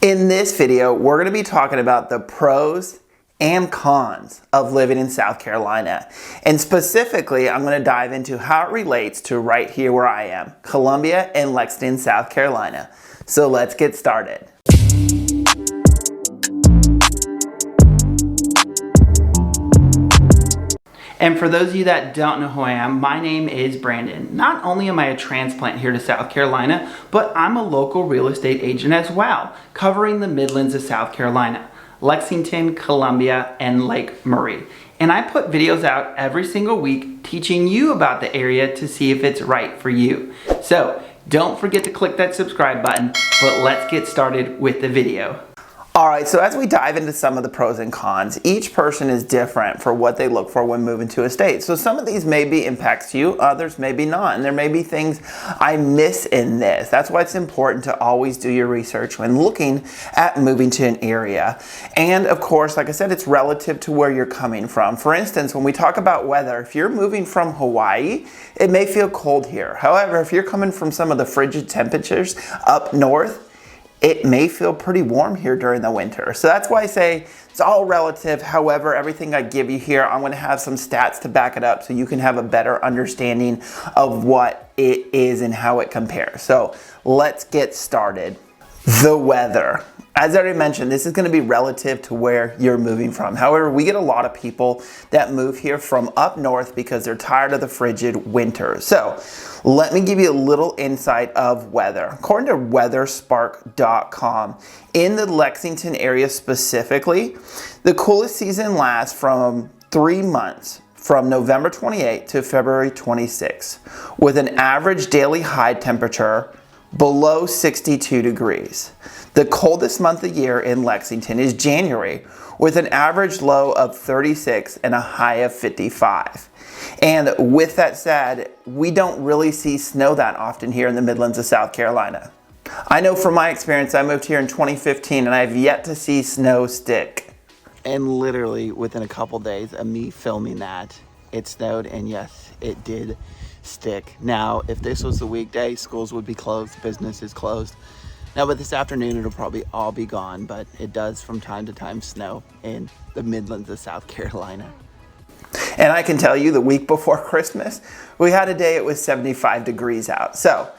In this video, we're going to be talking about the pros and cons of living in South Carolina. And specifically, I'm going to dive into how it relates to right here where I am, Columbia and Lexington, South Carolina. So let's get started. And for those of you that don't know who I am, my name is Brandon. Not only am I a transplant here to South Carolina, but I'm a local real estate agent as well, covering the Midlands of South Carolina, Lexington, Columbia, and Lake Murray. And I put videos out every single week teaching you about the area to see if it's right for you. So don't forget to click that subscribe button, but let's get started with the video. Alright, so as we dive into some of the pros and cons, each person is different for what they look for when moving to a state. So some of these may be impacts to you, others maybe not, and there may be things I miss in this. That's why it's important to always do your research when looking at moving to an area. And of course, like I said, it's relative to where you're coming from. For instance, when we talk about weather, if you're moving from Hawaii, it may feel cold here. However, if you're coming from some of the frigid temperatures up north, it may feel pretty warm here during the winter. So that's why I say it's all relative. However, everything I give you here, I'm going to have some stats to back it up so you can have a better understanding of what it is and how it compares. So let's get started. The weather. As I already mentioned, this is going to be relative to where you're moving from. However, we get a lot of people that move here from up north because they're tired of the frigid winter. So let me give you a little insight of weather. According to weatherspark.com, in the Lexington area specifically, the coolest season lasts from 3 months, from November 28 to February 26, with an average daily high temperature below 62 degrees. The coldest month of the year in Lexington is January, with an average low of 36 and a high of 55. And with that said, we don't really see snow that often here in the Midlands of South Carolina. I know from my experience, I moved here in 2015 and I've yet to see snow stick. And literally within a couple days of me filming that, it snowed, and yes, it did stick. Now, if this was the weekday, schools would be closed, business is closed. Now, but this afternoon, it'll probably all be gone, but it does from time to time snow in the Midlands of South Carolina. And I can tell you the week before Christmas, we had a day it was 75 degrees out. So,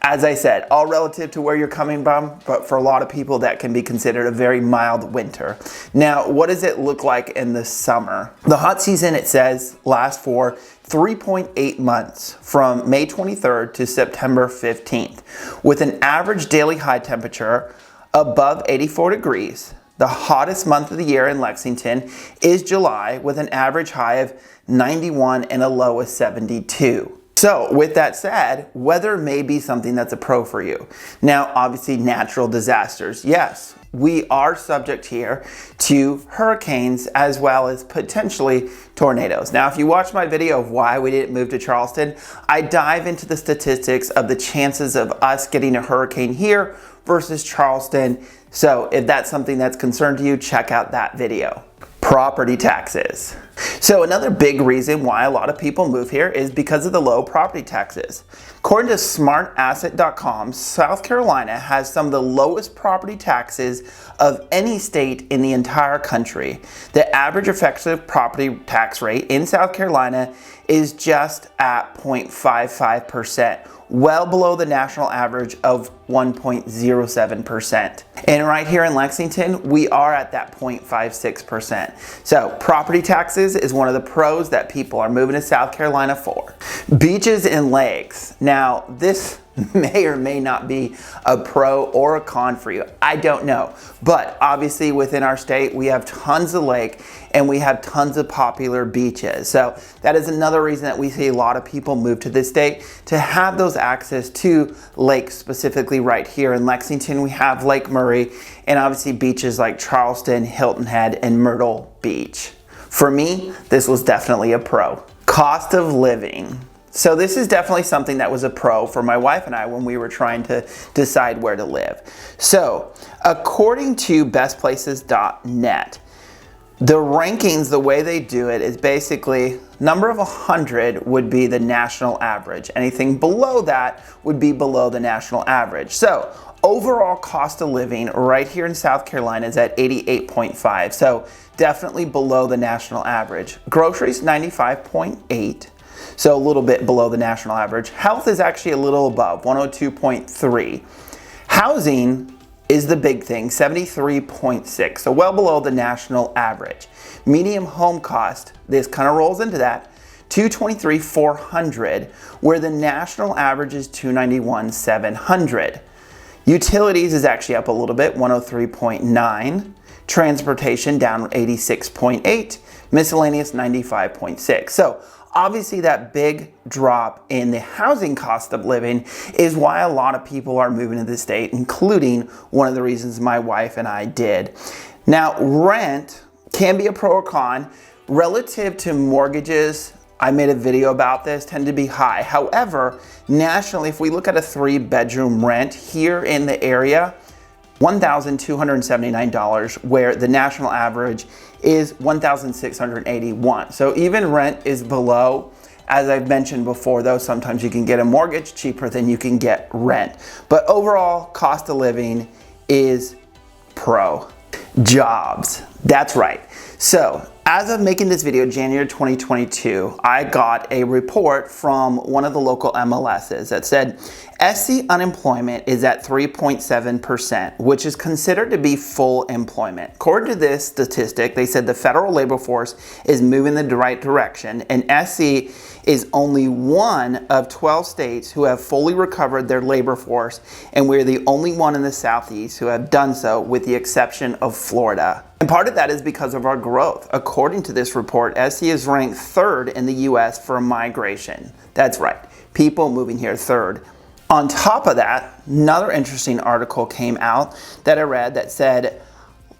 as I said, all relative to where you're coming from, but for a lot of people that can be considered a very mild winter. Now, what does it look like in the summer? The hot season, it says, lasts for 3.8 months from May 23rd to September 15th, with an average daily high temperature above 84 degrees. The hottest month of the year in Lexington is July, with an average high of 91 and a low of 72. So with that said, weather may be something that's a pro for you. Now, obviously natural disasters. Yes, we are subject here to hurricanes as well as potentially tornadoes. Now, if you watch my video of why we didn't move to Charleston, I dive into the statistics of the chances of us getting a hurricane here versus Charleston. So if that's something that's concerned to you, check out that video. Property taxes. So another big reason why a lot of people move here is because of the low property taxes. According to smartasset.com, South Carolina has some of the lowest property taxes of any state in the entire country. The average effective property tax rate in South Carolina is just at 0.55%, well below the national average of 1.07%. And right here in Lexington, we are at that 0.56%. So property taxes is one of the pros that people are moving to South Carolina for. Beaches and lakes. Now, this may or may not be a pro or a con for you. I don't know. But obviously within our state, we have tons of lake and we have tons of popular beaches. So that is another reason that we see a lot of people move to this state, to have those access to lakes. Specifically right here in Lexington, we have Lake Murray, and obviously beaches like Charleston, Hilton Head, and Myrtle Beach. For me, this was definitely a pro. Cost of living. So this is definitely something that was a pro for my wife and I when we were trying to decide where to live. So according to bestplaces.net, the rankings, the way they do it is basically number of 100 would be the national average. Anything below that would be below the national average. So Overall cost of living right here in South Carolina is at 88.5, so definitely below the national average. Groceries, 95.8, so a little bit below the national average. Health is actually a little above, 102.3. Housing is the big thing, 73.6, so well below the national average. Medium home cost, this kind of rolls into that, $223,400, where the national average is $291,700. Utilities is actually up a little bit, 103.9. Transportation down 86.8. Miscellaneous 95.6. So obviously that big drop in the housing cost of living is why a lot of people are moving to the state, including one of the reasons my wife and I did. Now, rent can be a pro or con. Relative to mortgages, I made a video about this, tend to be high. However, nationally, if we look at a 3-bedroom rent here in the area, $1,279, where the national average is $1,681. So even rent is below. As I've mentioned before, though, sometimes you can get a mortgage cheaper than you can get rent. But overall, cost of living is pro. Jobs, that's right. So as of making this video, January 2022, I got a report from one of the local MLSs that said SC unemployment is at 3.7%, which is considered to be full employment. According to this statistic, they said the federal labor force is moving in the right direction, and SC is only one of 12 states who have fully recovered their labor force, and we're the only one in the Southeast who have done so, with the exception of Florida. And part of that is because of our growth. According to this report, SC is ranked 3rd in the US for migration. That's right, people moving here 3rd. On top of that, another interesting article came out that I read that said,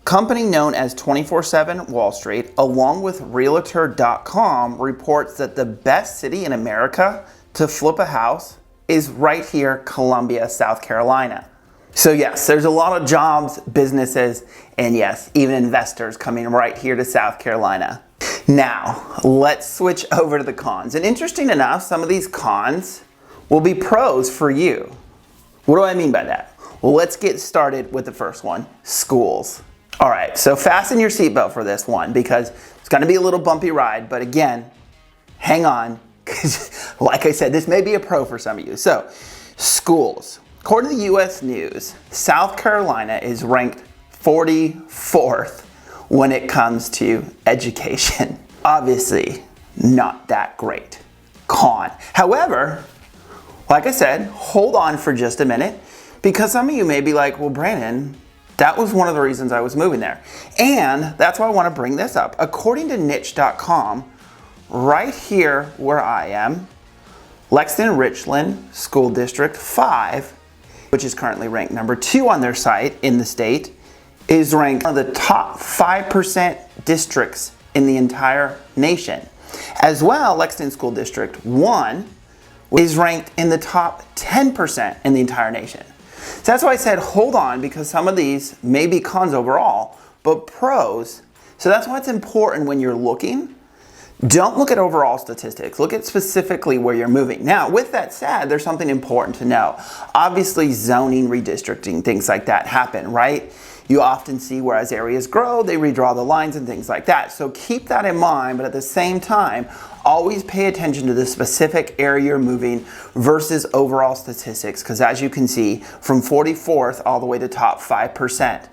company known as 24/7 Wall Street, along with Realtor.com, reports that the best city in America to flip a house is right here, Columbia, South Carolina. So yes, there's a lot of jobs, businesses, and yes, even investors coming right here to South Carolina. Now, let's switch over to the cons. And interesting enough, some of these cons will be pros for you. What do I mean by that? Well, let's get started with the first one, schools. All right, so fasten your seatbelt for this one because it's gonna be a little bumpy ride, but again, hang on, because like I said, this may be a pro for some of you. So, schools. According to the US News, South Carolina is ranked 44th when it comes to education. Obviously, not that great. Con. However, like I said, hold on for just a minute, because some of you may be like, well, Brandon, that was one of the reasons I was moving there. And that's why I want to bring this up. According to niche.com, right here where I am, Lexington Richland School District 5, which is currently ranked number 2 on their site in the state, is ranked one of the top 5% districts in the entire nation. As well, Lexington School District 1 is ranked in the top 10% in the entire nation. So that's why I said hold on, because some of these may be cons overall, but pros. So that's why it's important when you're looking. Don't look at overall statistics. Look at specifically where you're moving. Now, with that said, there's something important to know. Obviously, zoning, redistricting, things like that happen, right? You often see where as areas grow, they redraw the lines and things like that. So keep that in mind, but at the same time, always pay attention to the specific area you're moving versus overall statistics, because as you can see, from 44th all the way to top 5%,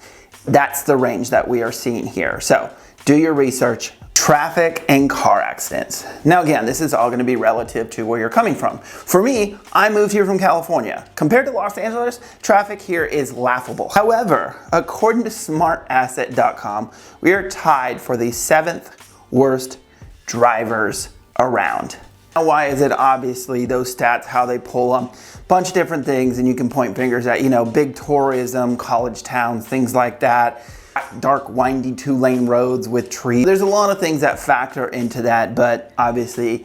that's the range that we are seeing here. So do your research. Traffic and car accidents. Now again, this is all going to be relative to where you're coming from. For me, I moved here from California. Compared to Los Angeles, traffic here is laughable. However, according to smartasset.com, we are tied for the 7th worst drivers around. Now, why is it? Obviously those stats, how they pull them, bunch of different things, and you can point fingers at, big tourism, college towns, things like that. Dark, windy 2-lane roads with trees. There's a lot of things that factor into that, but obviously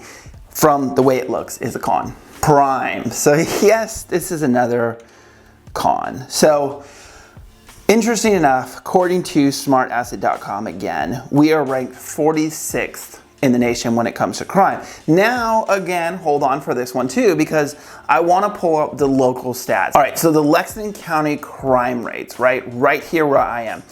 from the way it looks is a con. Crime. So yes, this is another con. So interesting enough, according to smartasset.com again, we are ranked 46th in the nation when it comes to crime. Now, again, hold on for this one too, because I want to pull up the local stats. All right, so the Lexington County crime rates, right here where I am.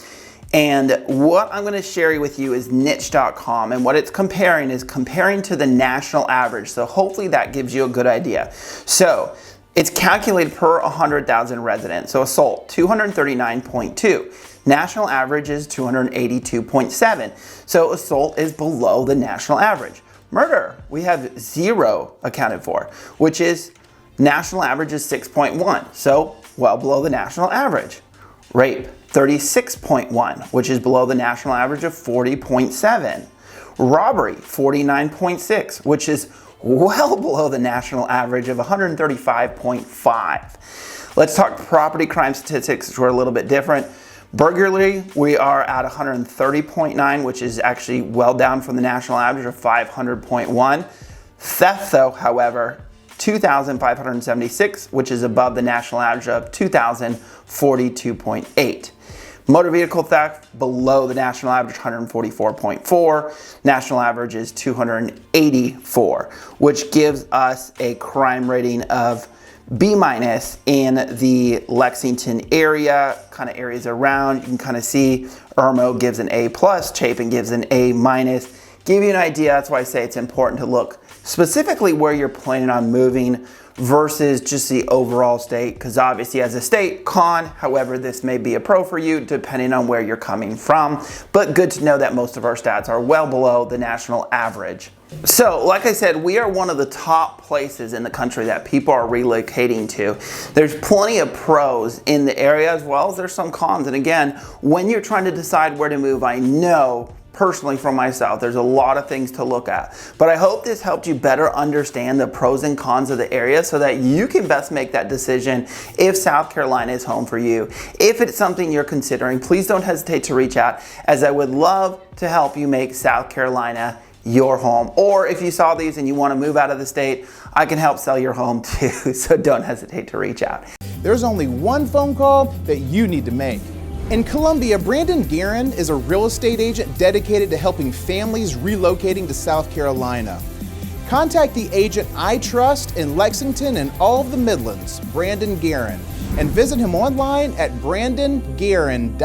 And what I'm going to share with you is niche.com, and what it's comparing is comparing to the national average. So hopefully that gives you a good idea. So it's calculated per 100,000 residents. So assault, 239.2. National average is 282.7. So assault is below the national average. Murder, we have 0 accounted for, which is national average is 6.1. So well below the national average. Rape, 36.1, which is below the national average of 40.7. Robbery, 49.6, which is well below the national average of 135.5. Let's talk property crime statistics, which are a little bit different. Burglary, we are at 130.9, which is actually well down from the national average of 500.1. Theft, though, however, 2,576, which is above the national average of 2,042.8. Motor vehicle theft, below the national average, 144.4. National average is 284, which gives us a crime rating of B- in the Lexington area, kind of areas around. You can kind of see Irmo gives an A+, Chapin gives an A-. Give you an idea, that's why I say it's important to look specifically where you're planning on moving versus just the overall state, because obviously as a state, con, however, this may be a pro for you depending on where you're coming from, but good to know that most of our stats are well below the national average. So, like I said, we are one of the top places in the country that people are relocating to. There's plenty of pros in the area as well as there's some cons, and again, when you're trying to decide where to move, I know personally from myself, there's a lot of things to look at. But I hope this helped you better understand the pros and cons of the area so that you can best make that decision if South Carolina is home for you. If it's something you're considering, please don't hesitate to reach out, as I would love to help you make South Carolina your home. Or if you saw these and you want to move out of the state, I can help sell your home too, so don't hesitate to reach out. There's only one phone call that you need to make. In Columbia, Brandon Garon is a real estate agent dedicated to helping families relocating to South Carolina. Contact the agent I trust in Lexington and all of the Midlands, Brandon Garon, and visit him online at brandongaron.com.